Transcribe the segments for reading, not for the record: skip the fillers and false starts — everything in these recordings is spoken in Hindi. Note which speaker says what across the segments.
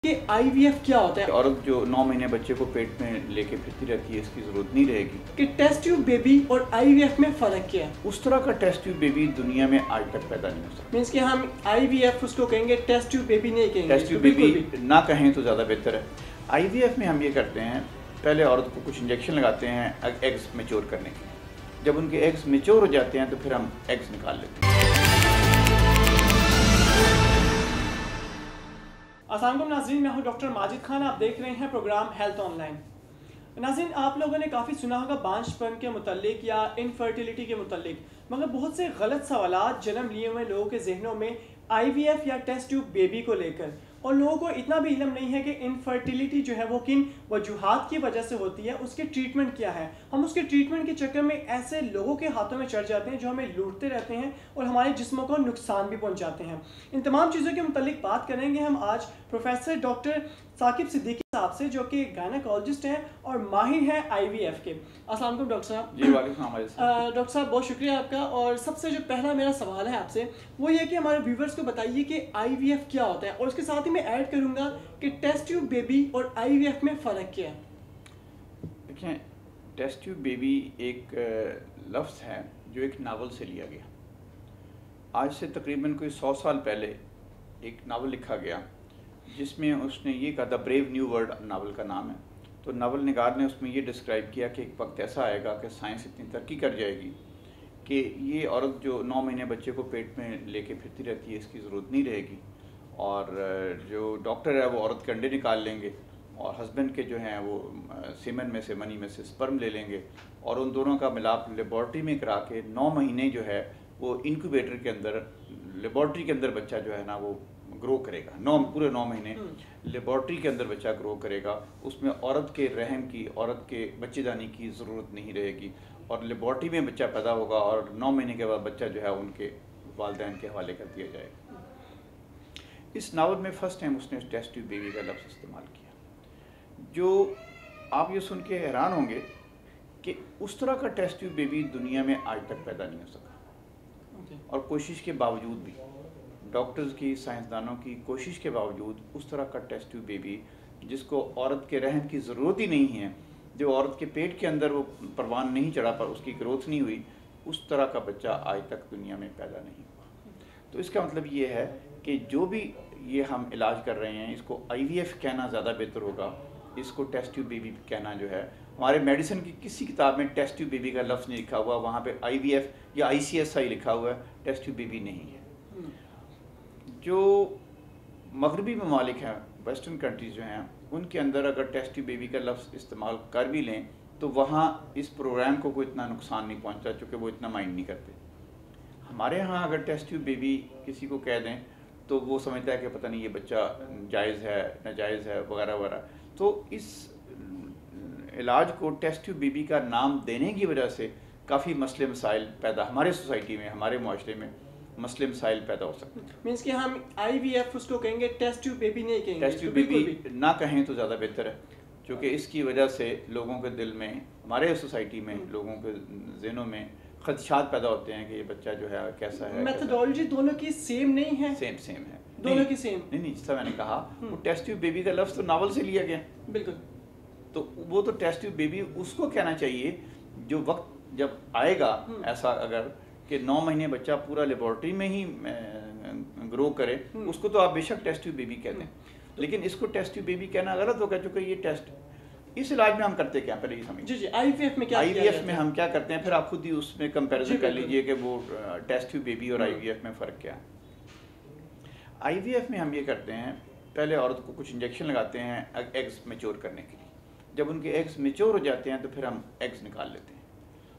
Speaker 1: कि आईवीएफ क्या होता है?
Speaker 2: औरत जो 9 महीने बच्चे को पेट में लेके फिरती रहती है, इसकी ज़रूरत नहीं रहेगी।
Speaker 1: कि टेस्ट ट्यूब बेबी और आईवीएफ में फ़र्क क्या है?
Speaker 2: उस तरह का टेस्ट ट्यूब बेबी दुनिया में आज तक पैदा नहीं हो सकता।
Speaker 1: मीन्स कि हम आईवीएफ उसको कहेंगे, टेस्ट ट्यूब बेबी नहीं कहेंगे।
Speaker 2: टेस्ट ट्यूब बेबी ना कहें तो ज़्यादा बेहतर है। आईवीएफ में हम ये करते हैं, पहले औरत को कुछ इंजेक्शन लगाते हैं एग्स मैच्योर करने के लिए। जब उनके एग्स मैच्योर हो जाते हैं तो फिर हम एग्स निकाल लेते हैं।
Speaker 1: अस्सलाम वालेकुम नाज़रीन, मैं हूं डॉक्टर माजिद खान। आप देख रहे हैं प्रोग्राम हेल्थ ऑनलाइन। नाज़रीन, आप लोगों ने काफ़ी सुना होगा बांझपन के मुतालिक या इनफर्टिलिटी के मुतालिक, मगर बहुत से गलत सवालात जन्म लिए हुए लोगों के जहनों में आईवीएफ या टेस्ट ट्यूब बेबी को लेकर। और लोगों को इतना भी इल्म नहीं है कि इनफर्टिलिटी जो है वो किन वजूहात की वजह से होती है, उसके ट्रीटमेंट क्या है। हम उसके ट्रीटमेंट के चक्कर में ऐसे लोगों के हाथों में चढ़ जाते हैं जो हमें लूटते रहते हैं और हमारे जिस्मों को नुकसान भी पहुंचाते हैं। इन तमाम चीज़ों के मुतालिक बात करेंगे हम आज प्रोफेसर डॉक्टर साकिब सिद्दीकी साहब से, जो कि गायनेकोलॉजिस्ट हैं और माहिर हैं आईवीएफ के। अस्सलाम वालेकुम डॉक्टर साहब।
Speaker 2: जी वालेकुम सलाम।
Speaker 1: डॉक्टर साहब, बहुत शुक्रिया आपका। और सबसे जो पहला मेरा सवाल है आपसे वो ये कि हमारे व्यूवर्स को बताइए कि आईवीएफ क्या होता है, और उसके साथ ही मैं ऐड करूंगा कि टेस्ट ट्यूब बेबी और आईवीएफ में फ़र्क क्या है।
Speaker 2: देखिए, टेस्ट ट्यूब बेबी एक लफ्ज़ है जो एक नावल से लिया गया। आज से तकरीबन कोई 100 साल पहले एक नावल लिखा गया जिसमें उसने ये कहा, the brave new world novel का नाम है। तो नावल निगार ने उसमें ये डिस्क्राइब किया कि एक वक्त ऐसा आएगा कि साइंस इतनी तरक्की कर जाएगी कि ये औरत जो 9 महीने बच्चे को पेट में लेके फिरती रहती है, इसकी ज़रूरत नहीं रहेगी। और जो डॉक्टर है वो औरत के अंडे निकाल लेंगे और हस्बैंड के जो हैं वो सीमन में से, मनी में से स्पर्म ले लेंगे और उन दोनों का मिलाप लेबॉर्ट्री में करा के 9 महीने जो है वो इनक्यूबेटर के अंदर, लेबॉर्ट्री के अंदर बच्चा जो है ना वो ग्रो करेगा। पूरे 9 महीने लेबॉर्ट्री के अंदर बच्चा ग्रो करेगा। उसमें औरत के रहम की, औरत के बच्चेदानी की ज़रूरत नहीं रहेगी और लेबॉर्ट्री में बच्चा पैदा होगा और 9 महीने के बाद बच्चा जो है उनके वालिदैन के हवाले कर दिया जाएगा। इस नावल में फ़र्स्ट टाइम उसने टेस्ट ट्यूब बेबी का लफ्ज़ इस्तेमाल किया, जो आप ये सुन के हैरान होंगे कि उस तरह का टेस्ट ट्यूब बेबी दुनिया में आज तक पैदा नहीं हो सका। और कोशिश के बावजूद भी, डॉक्टर्स की, साइंसदानों की कोशिश के बावजूद, उस तरह का टेस्ट ट्यूब बेबी जिसको औरत के रहम की ज़रूरत ही नहीं है, जो औरत के पेट के अंदर वो परवान नहीं चढ़ा पर उसकी ग्रोथ नहीं हुई, उस तरह का बच्चा आज तक दुनिया में पैदा नहीं हुआ। तो इसका मतलब ये है कि जो भी ये हम इलाज कर रहे हैं, इसको आईवीएफ कहना ज़्यादा बेहतर होगा। इसको टेस्ट ट्यूब बेबी कहना जो है, हमारे मेडिसिन की किसी किताब में टेस्ट ट्यूब बेबी का लफ्ज़ नहीं लिखा हुआ, वहाँ पे आईवीएफ या आईसीएसआई लिखा हुआ है, टेस्ट ट्यूब बेबी नहीं है। जो मगरबी ममालिक हैं, वेस्टर्न कंट्रीज़ जो हैं, उनके अंदर अगर टेस्ट ट्यूब बेबी का लफ्ज़ इस्तेमाल कर भी लें तो वहाँ इस प्रोग्राम को कोई इतना नुकसान नहीं पहुँचता, चूँकि वो इतना माइंड नहीं करते। हमारे यहाँ अगर टेस्ट ट्यूब बेबी किसी को कह दें तो वो समझता है कि पता नहीं ये बच्चा जायज़ है, नाजायज़ है, वगैरह वगैरह। तो इस इलाज को टेस्ट ट्यूब बेबी का नाम देने की वजह से काफ़ी मसले मसाइल पैदा, हमारे सोसाइटी में, हमारे माशरे में मसले मसाइल पैदा हो सकते हैं।
Speaker 1: मीन्स कि हम आईवीएफ उसको कहेंगे, टेस्ट ट्यूब बेबी नहीं कहेंगे।
Speaker 2: टेस्ट ट्यूब बेबी ना कहें तो ज़्यादा बेहतर है, क्योंकि इसकी वजह से लोगों के दिल में, हमारे सोसाइटी में, लोगों के जहनों में खदशात पैदा होते हैं कि ये बच्चा जो है कैसा है।
Speaker 1: मेथोडोलॉजी दोनों की सेम नहीं है?
Speaker 2: सेम है,
Speaker 1: दोनों की सेम
Speaker 2: नहीं। जैसा मैंने कहा, वो टेस्ट ट्यूब बेबी का लफ्ज़ तो नावल से लिया गया।
Speaker 1: बिल्कुल।
Speaker 2: तो वो तो टेस्ट ट्यूब बेबी उसको कहना चाहिए जो वक्त जब आएगा ऐसा, अगर कि 9 महीने बच्चा पूरा लेबॉर्ट्री में ही ग्रो करे, उसको तो आप बेशक टेस्ट ट्यूब बेबी कहते हैं, लेकिन इसको टेस्ट ट्यूब बेबी कहना गलत होगा, क्योंकि ये टेस्ट, इस इलाज में हम करते क्या, पहले ये समझिए।
Speaker 1: जी, आईवीएफ में क्या,
Speaker 2: आईवीएफ में हम क्या करते हैं, फिर आप खुद ही उसमें कंपैरिजन कर लीजिए कि वो टेस्ट ट्यूब बेबी और आईवीएफ में फ़र्क क्या है। आईवीएफ में हम ये करते हैं, पहले औरत को कुछ इंजेक्शन लगाते हैं एग्स मैच्योर करने के लिए। जब उनके एग्स मैच्योर हो जाते हैं तो फिर हम एग्स निकाल लेते हैं।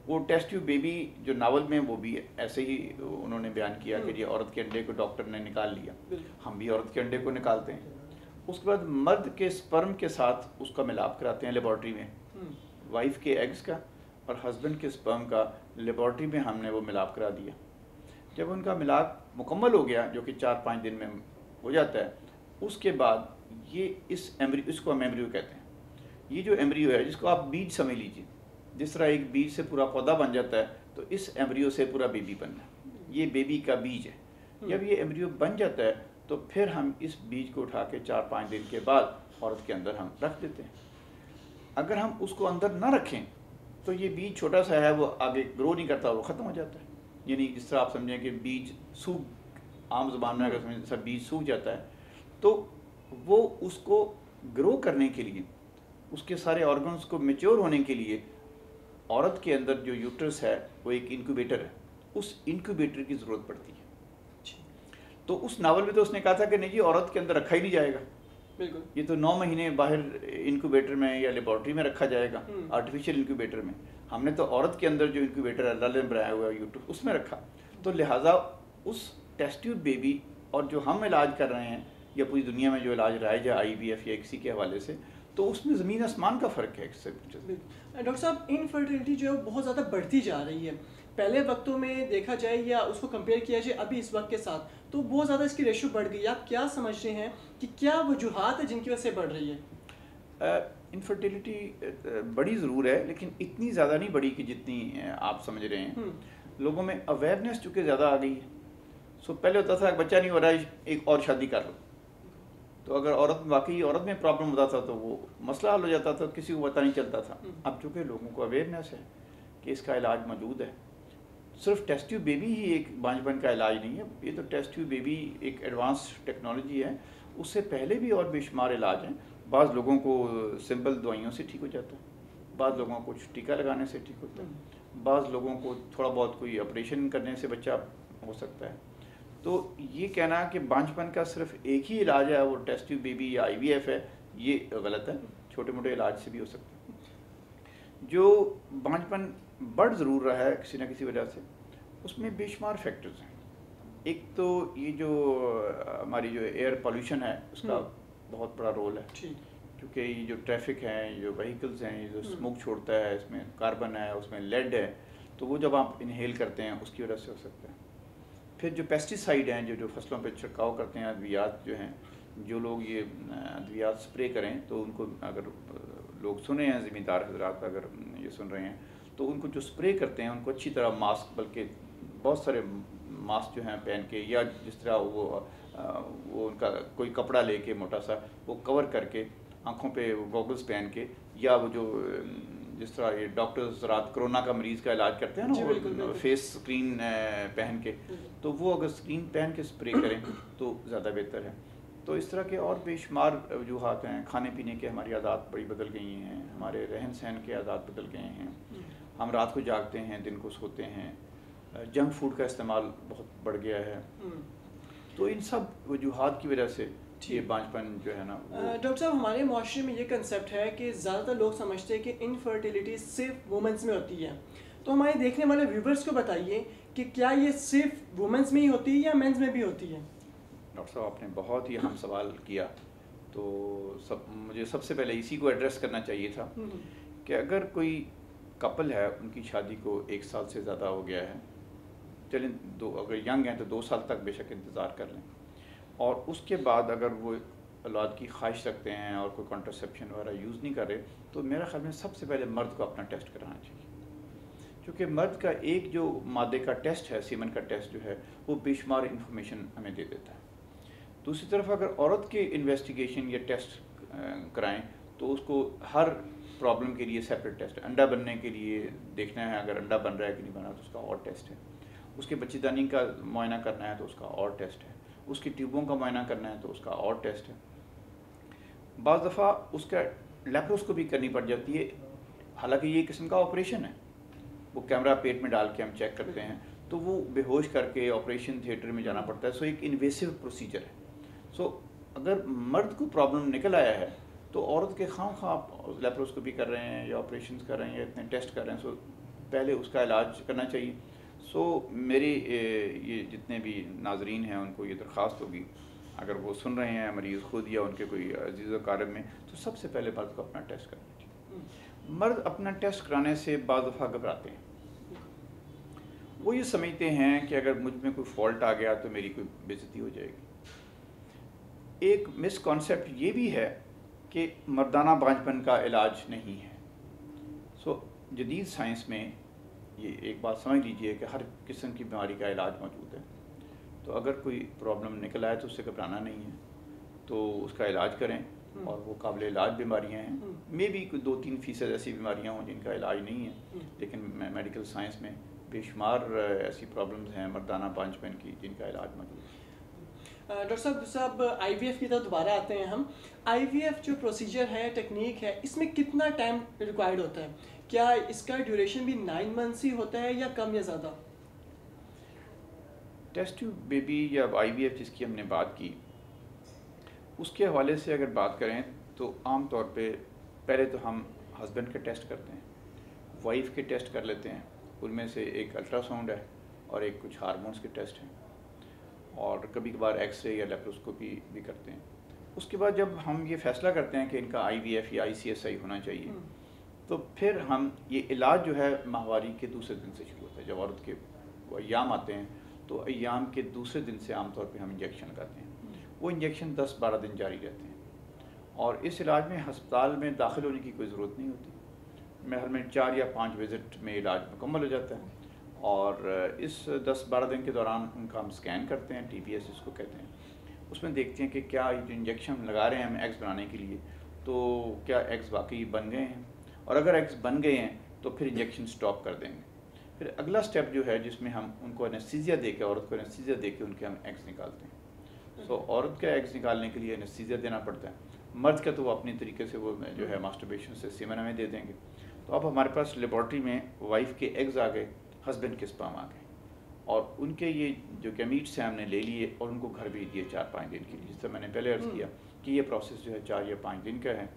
Speaker 2: वो टेस्ट ट्यूब बेबी जो नावल में, वो भी ऐसे ही उन्होंने बयान किया कि ये औरत के अंडे को डॉक्टर ने निकाल लिया, हम भी औरत के अंडे को निकालते हैं। उसके बाद मर्द के स्पर्म के साथ उसका मिलाप कराते हैं लेबॉर्ट्री में, वाइफ के एग्स का और हस्बैंड के स्पर्म का लेबॉर्ट्री में हमने वो मिलाप करा दिया। जब उनका मिलाप मुकम्मल हो गया, जो कि 4-5 दिन में हो जाता है, उसके बाद ये इसको हम एम्ब्रियो कहते हैं। ये जो एम्ब्रियो है, जिसको आप बीज समझ लीजिए, जिस तरह एक बीज से पूरा पौधा बन जाता है, तो इस एम्ब्रियो से पूरा बेबी बनना है। ये बेबी का बीज है। जब ये एम्ब्रियो बन जाता है तो फिर हम इस बीज को उठा के 4-5 दिन के बाद औरत के अंदर हम रख देते हैं। अगर हम उसको अंदर ना रखें तो ये बीज छोटा सा है, वो आगे ग्रो नहीं करता, वो ख़त्म हो जाता है। यानी जिस तरह आप समझें कि बीज सूख, आम ज़बान में अगर समझें सब बीज सूख जाता है, तो वो उसको ग्रो करने के लिए, उसके सारे ऑर्गन्स को मैच्योर होने के लिए औरत के अंदर जो यूट्रस है वो एक इंक्यूबेटर है, उस इंक्यूबेटर की ज़रूरत पड़ती है। तो उस नावल में तो उसने कहा था कि नहीं जी, औरत के अंदर रखा ही नहीं जाएगा,
Speaker 1: बिल्कुल,
Speaker 2: ये तो 9 महीने बाहर इंक्यूबेटर में या लेबॉर्ट्री में रखा जाएगा, आर्टिफिशियल इंक्यूबेटर में। हमने तो औरत के अंदर जो इंक्यूबेटर अल्लाह ने बनाया हुआ है यूट्यूब, उसमें रखा। तो लिहाजा उस टेस्ट ट्यूब बेबी और जो हम इलाज कर रहे हैं या पूरी दुनिया में जो इलाज राइज है IVF या किसी के हवाले से, तो उसमें ज़मीन आसमान का फ़र्क है इससे।
Speaker 1: डॉक्टर साहब, इनफर्टिलिटी जो है वो बहुत ज़्यादा बढ़ती जा रही है। पहले वक्तों में देखा जाए या उसको कंपेयर किया जाए अभी इस वक्त के साथ, तो बहुत ज़्यादा इसकी रेशो बढ़ गई है। आप क्या समझते हैं कि क्या वजूहात है जिनकी वजह से बढ़ रही है?
Speaker 2: इनफर्टिलिटी बड़ी ज़रूर है, लेकिन इतनी ज़्यादा नहीं बढ़ी कि जितनी आप समझ रहे हैं। लोगों में अवेयरनेस चूँकि ज़्यादा आ गई है। सो पहले होता था बच्चा नहीं हो रहा है, एक और शादी कर लो। तो अगर वाकई औरत में प्रॉब्लम होता था तो वो मसला हल हो जाता था, किसी को पता नहीं चलता था। अब चूँकि लोगों को अवेयरनेस है कि इसका इलाज मौजूद है, सिर्फ टेस्ट ट्यूब बेबी ही एक बांझपन का इलाज नहीं है, ये तो टेस्ट ट्यूब बेबी एक एडवांस टेक्नोलॉजी है। उससे पहले भी और बेशुमार इलाज हैं। बाज़ लोगों को सिंपल दवाइयों से ठीक हो जाता है, बाज़ लोगों को कुछ टीका लगाने से ठीक होता है, बाज़ लोगों को थोड़ा बहुत कोई ऑपरेशन करने से बच्चा हो सकता है। तो ये कहना कि बांझपन का सिर्फ एक ही इलाज है वो टेस्ट ट्यूब बेबी या IVF है, ये गलत है। छोटे मोटे इलाज से भी हो सकता है। जो बांझपन बढ़ ज़रूर रहा है किसी न किसी वजह से, उसमें बेशुमार फैक्टर्स हैं। एक तो ये जो हमारी जो एयर पोल्यूशन है उसका बहुत बड़ा रोल है, क्योंकि ये जो ट्रैफिक है, जो व्हीकल्स हैं, ये जो स्मोक छोड़ता है, इसमें कार्बन है, उसमें लेड है, तो वो जब आप इनहेल करते हैं उसकी वजह से हो सकता है। फिर जो पेस्टिसाइड हैं, जो फसलों पे छिड़काव करते हैं, अद्वियात जो हैं, जो लोग ये अद्वियात स्प्रे करें, तो उनको अगर लोग सुन रहे हैं, ज़मींदार हजरात अगर ये सुन रहे हैं, तो उनको जो स्प्रे करते हैं उनको अच्छी तरह मास्क, बल्कि बहुत सारे मास्क जो हैं पहन के, या जिस तरह वो उनका कोई कपड़ा लेके मोटा सा वो कवर करके, आँखों पे गॉगल्स पहन के, या वो जो जिस तरह ये डॉक्टर्स रात कोरोना का मरीज़ का इलाज करते हैं ना, वो फेस स्क्रीन पहन के, तो वो अगर स्क्रीन पहन के स्प्रे करें तो ज़्यादा बेहतर है। तो इस तरह के और बेशुमार वजूहात हैं। खाने पीने के हमारी आदत बड़ी बदल गई हैं, हमारे रहन सहन के आदत बदल गए हैं, हम रात को जागते हैं, दिन को सोते हैं, जंक फूड का इस्तेमाल बहुत बढ़ गया है। तो इन सब वजूहात की वजह से ये बांझपन जो है ना।
Speaker 1: डॉक्टर साहब, हमारे माशरे में ये कंसेप्ट है कि ज़्यादातर लोग समझते हैं कि इनफर्टिलिटी सिर्फ वुमेंस में होती है। तो हमारे देखने वाले व्यूवर्स को बताइए कि क्या ये सिर्फ वुमेंस में ही होती है या मेंस में भी होती है?
Speaker 2: डॉक्टर साहब, आपने बहुत ही अहम सवाल किया। तो मुझे सबसे पहले इसी को एड्रेस करना चाहिए था कि अगर कोई कपल है, उनकी शादी को 1 साल से ज़्यादा हो गया है, चलें अगर यंग हैं तो 2 साल तक बेशक इंतज़ार कर लें, और उसके बाद अगर वो औलाद की ख्वाहिश रखते हैं और कोई कॉन्ट्रासेप्शन वगैरह यूज़ नहीं कर रहे, तो मेरा ख्याल में सबसे पहले मर्द को अपना टेस्ट कराना चाहिए। क्योंकि मर्द का एक जो मादे का टेस्ट है, सीमन का टेस्ट जो है, वो बेशुमार इन्फॉर्मेशन हमें दे देता है। दूसरी तरफ अगर औरत के इन्वेस्टिगेशन या टेस्ट कराएं तो उसको हर प्रॉब्लम के लिए सेपरेट टेस्ट है। अंडा बनने के लिए देखना है, अगर अंडा बन रहा है कि नहीं बन रहा तो उसका और टेस्ट है। उसके बच्चेदानी का मुआयना करना है तो उसका और टेस्ट है। उसकी ट्यूबों का मुआयना करना है तो उसका और टेस्ट है। बाज़ दफ़ा उसका लेप्रोस्कोपी करनी पड़ जाती है, हालांकि ये किस्म का ऑपरेशन है, वो कैमरा पेट में डाल के हम चेक करते हैं, तो वो बेहोश करके ऑपरेशन थिएटर में जाना पड़ता है। सो एक इन्वेसिव प्रोसीजर है। सो अगर मर्द को प्रॉब्लम निकल आया है तो औरत के खाम आप लेप्रोस्कोपी कर रहे हैं या ऑपरेशन कर रहे हैं या इतने टेस्ट कर रहे हैं, सो पहले उसका इलाज करना चाहिए। सो मेरी ये जितने भी नाजरीन हैं उनको ये दरख्वास्त होगी, अगर वो सुन रहे हैं मरीज़ खुद या उनके कोई अजीज़ कारब में, तो सबसे पहले मर्द को अपना टेस्ट करना चाहिए। मर्द अपना टेस्ट कराने से बाज़ दफ़ा घबराते हैं। वो ये समझते हैं कि अगर मुझ में कोई फॉल्ट आ गया तो मेरी कोई बेइज्जती हो जाएगी। एक मिसकॉन्सेप्ट ये भी है कि मर्दाना बांझपन का इलाज नहीं है। सो जदीद साइंस में ये एक बात समझ लीजिए कि हर किस्म की बीमारी का इलाज मौजूद है। तो अगर कोई प्रॉब्लम निकल आए तो उससे घबराना नहीं है, तो उसका इलाज करें। और वो काबिल इलाज बीमारियाँ हैं, मे भी कोई 2-3% ऐसी बीमारियाँ हों जिनका इलाज नहीं है, लेकिन मेडिकल साइंस में बेशुमार ऐसी प्रॉब्लम्स हैं मर्दाना बांझपन की जिनका इलाज मौजूद है।
Speaker 1: डॉक्टर साहब IVF की तरफ दोबारा आते हैं हम। IVF जो प्रोसीजर है, टेक्निक है, इसमें कितना टाइम रिक्वायर्ड होता है? क्या इसका ड्यूरेशन भी 9 मंथ्स ही होता है या कम या ज़्यादा?
Speaker 2: टेस्ट ट्यूब बेबी या IVF जिसकी हमने बात की, उसके हवाले से अगर बात करें तो आम तौर पे पहले तो हम हस्बैंड के टेस्ट करते हैं, वाइफ के टेस्ट कर लेते हैं। उनमें से एक अल्ट्रासाउंड है और एक कुछ हार्मोन्स के टेस्ट हैं, और कभी कभार एक्सरे या लेप्रोस्कोपी भी करते हैं। उसके बाद जब हम ये फैसला करते हैं कि इनका IVF या ICSI होना चाहिए, तो फिर हम ये इलाज जो है माहवारी के दूसरे दिन से शुरू होता है। जब औरत के वो अय्याम आते हैं तो अय्याम के दूसरे दिन से आमतौर पे हम इंजेक्शन लगाते हैं। वो इंजेक्शन 10-12 दिन जारी रहते हैं, और इस इलाज में हस्पताल में दाखिल होने की कोई ज़रूरत नहीं होती। महल में 4 या 5 विज़िट में इलाज मुकम्मल हो जाता है, और इस 10-12 दिन के दौरान उनका हम स्कैन करते हैं, TPS इसको कहते हैं। उसमें देखते हैं कि क्या ये जो इंजेक्शन लगा रहे हैं हम एग्स बनाने के लिए, तो क्या एग्स वाकई बन गए हैं, और अगर एग्स बन गए हैं तो फिर इंजेक्शन स्टॉप कर देंगे। फिर अगला स्टेप जो है जिसमें हम उनको एनेस्थीसिया दे के, औरत को एनेस्थीसिया दे के उनके हम एग्स निकालते हैं। सो औरत के एग्स निकालने के लिए एनेस्थीसिया देना पड़ता है। मर्द का तो वो अपनी तरीके से वो जो है मास्टरबेशन से सीमन हमें दे देंगे। तो अब हमारे पास लेबॉर्ट्री में वाइफ के एग्स आ गए, हस्बैंड के स्पर्म आ गए, और उनके ये जो गैमीट्स हैं हमने ले लिए और उनको घर भेज दिए 4-5 दिन के लिए। जिस तरह मैंने पहले अर्ज़ किया कि ये प्रोसेस जो है 4 या 5 दिन का है।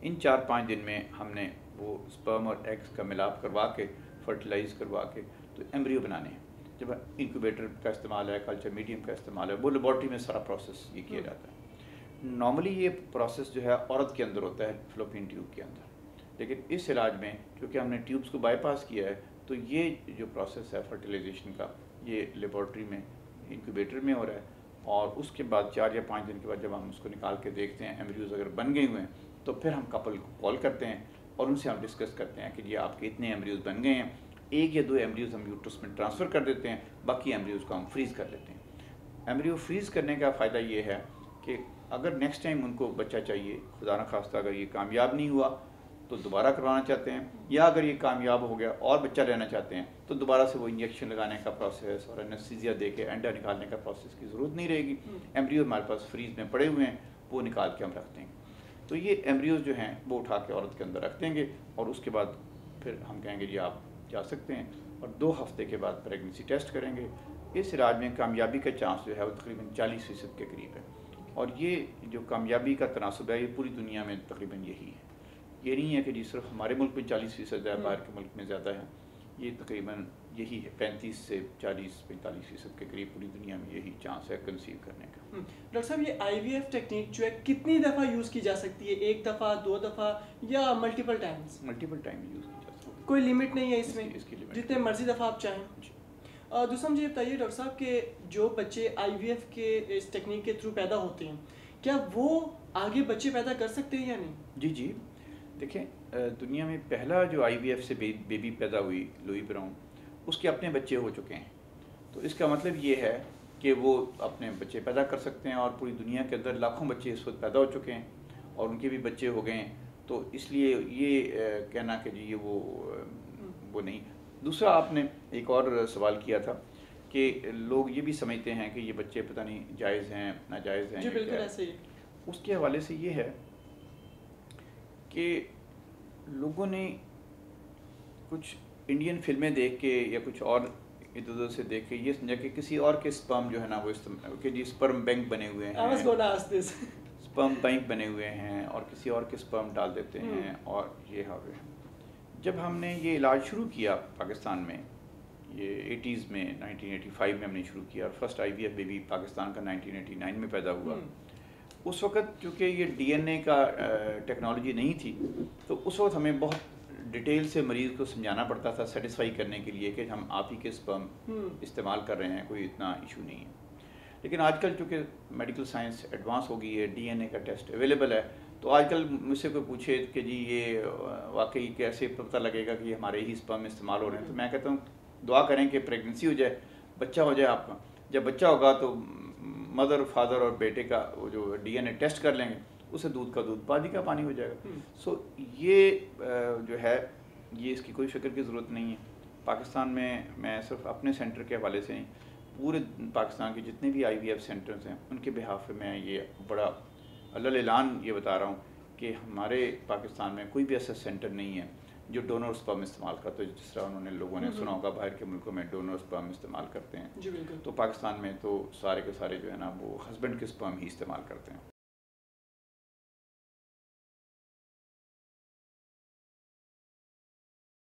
Speaker 2: इन 4-5 दिन में हमने वो स्पर्म और एग्स का मिलाप करवा के, फर्टिलाइज़ करवा के, तो एम्ब्रियो बनाने हैं। जब इंक्यूबेटर का इस्तेमाल है, कल्चर मीडियम का इस्तेमाल है, वो लेबॉर्ट्री में सारा प्रोसेस ये किया जाता है। नॉर्मली ये प्रोसेस जो है औरत के अंदर होता है, फ्लोपियन ट्यूब के अंदर, लेकिन इस इलाज में क्योंकि हमने ट्यूब्स को बाईपास किया है, तो ये जो प्रोसेस है फर्टिलाइजेशन का, ये लेबॉर्ट्री में इंक्यूबेटर में हो रहा है। और उसके बाद 4 या 5 दिन के बाद जब हम उसको निकाल के देखते हैं, एम्ब्रियोज अगर बन गए हुए हैं, तो फिर हम कपल को कॉल करते हैं और उनसे हम डिस्कस करते हैं कि जी आपके इतने एम्ब्रियोज बन गए हैं, 1 या 2 एम्ब्रियोज हम यूट्रस में ट्रांसफ़र कर देते हैं, बाकी एम्ब्रियोज को हम फ्रीज़ कर लेते हैं। एम्ब्रियो फ्रीज़ करने का फ़ायदा ये है कि अगर नेक्स्ट टाइम उनको बच्चा चाहिए, खुदा न खास्ता अगर ये कामयाब नहीं हुआ तो दोबारा करवाना चाहते हैं, या अगर ये कामयाब हो गया और बच्चा लेना चाहते हैं तो दोबारा से वो इंजेक्शन लगाने का प्रोसेस और एनेस्थीसिया दे के अंडा निकालने का प्रोसेस की ज़रूरत नहीं रहेगी। एम्ब्रियो हमारे पास फ्रीज में पड़े हुए हैं, वो निकाल के हम रख देंगे। तो ये एम्ब्रियोज जो हैं वो उठा के औरत के अंदर रख देंगे, और उसके बाद फिर हम कहेंगे जी आप जा सकते हैं, और 2 हफ्ते के बाद प्रेगनेंसी टेस्ट करेंगे। इस इलाज में कामयाबी का चांस जो है वो तकरीबन 40% के करीब है, और ये जो कामयाबी का तनासुब है ये पूरी दुनिया में तकरीबन यही है। ये नहीं है कि जी सिर्फ हमारे मुल्क में 40% है, बाहर के मुल्क में ज़्यादा है। ये तकरीबन यही है, 35 से 40-45% के करीब पूरी दुनिया में यही चांस है कंसीव करने का।
Speaker 1: डॉक्टर साहब, ये IVF टेक्निक जो है कितनी दफ़ा यूज़ की जा सकती है? 1 दफ़ा, 2 दफ़ा या multiple times?
Speaker 2: Multiple time use की जा सकती है,
Speaker 1: कोई लिमिट नहीं है इसमें?
Speaker 2: इसकी लिमिट
Speaker 1: जितने मर्जी दफ़ा आप चाहें। दूसरा मुझे बताइए डॉक्टर साहब कि जो बच्चे IVF के इस टेक्निक के थ्रू पैदा होते हैं, क्या वो आगे बच्चे पैदा कर सकते हैं या नहीं?
Speaker 2: जी देखें, दुनिया में पहला जो IVF से बेबी पैदा हुई, लुई ब्राउन, उसके अपने बच्चे हो चुके हैं। तो इसका मतलब ये है कि वो अपने बच्चे पैदा कर सकते हैं, और पूरी दुनिया के अंदर लाखों बच्चे इस वक्त पैदा हो चुके हैं और उनके भी बच्चे हो गए हैं। तो इसलिए ये कहना कि जी ये वो नहीं। दूसरा, आपने एक और सवाल किया था कि लोग ये भी समझते हैं कि ये बच्चे पता नहीं जायज़ हैं, नाजायज़ हैं।
Speaker 1: जी बिल्कुल ऐसे ही।
Speaker 2: उसके हवाले से ये है कि लोगों ने कुछ इंडियन फिल्में देख के या कुछ और इधर उधर से देख के ये समझा कि किसी और के स्पर्म जो है ना वो इस्तेमाल कि जी स्पर्म बैंक बने हुए हैं, स्पर्म बैंक बने हुए हैं, और किसी और के स्पर्म डाल देते हैं, और ये है। जब हमने ये इलाज शुरू किया पाकिस्तान में, ये 80s में, 1985 में हमने शुरू किया, और फर्स्ट IVF बेबी पाकिस्तान का 1989 में पैदा हुआ। उस वक़्त चूँकि ये DNA का टेक्नोलॉजी नहीं थी, तो उस वक्त हमें बहुत डिटेल से मरीज़ को समझाना पड़ता था सेटिस्फाई करने के लिए कि हम आप ही के स्पर्म इस्तेमाल कर रहे हैं, कोई इतना इशू नहीं है। लेकिन आजकल चूँकि मेडिकल साइंस एडवांस हो गई है, DNA का टेस्ट अवेलेबल है, तो आजकल मुझसे कोई पूछे कि जी ये वाकई कैसे पता लगेगा कि हमारे ही स्पर्म इस्तेमाल हो रहे हैं, तो मैं कहता हूँ दुआ करें कि प्रेगनेंसी हो जाए, बच्चा हो जाए आपका, जब बच्चा होगा तो मदर फादर और बेटे का वो जो डीएनए टेस्ट कर लेंगे, उससे दूध का दूध, पानी का पानी हो जाएगा। सो ये जो है, ये इसकी कोई फिक्र की ज़रूरत नहीं है। पाकिस्तान में मैं सिर्फ अपने सेंटर के हवाले से नहीं, पूरे पाकिस्तान के जितने भी IVF सेंटर्स हैं उनके बिहाफ पे मैं ये बड़ा अल्ल ऐलान ये बता रहा हूँ कि हमारे पाकिस्तान में कोई भी ऐसा सेंटर नहीं है जो डोनर स्पर्म इस्तेमाल करते हैं। जिस तरह उन्होंने लोगों ने सुना होगा बाहर के मुल्कों में डोनर स्पर्म इस्तेमाल करते हैं,
Speaker 1: जी बिल्कुल।
Speaker 2: तो पाकिस्तान में तो सारे के सारे जो है ना वो हस्बैंड के स्पर्म ही इस्तेमाल करते हैं।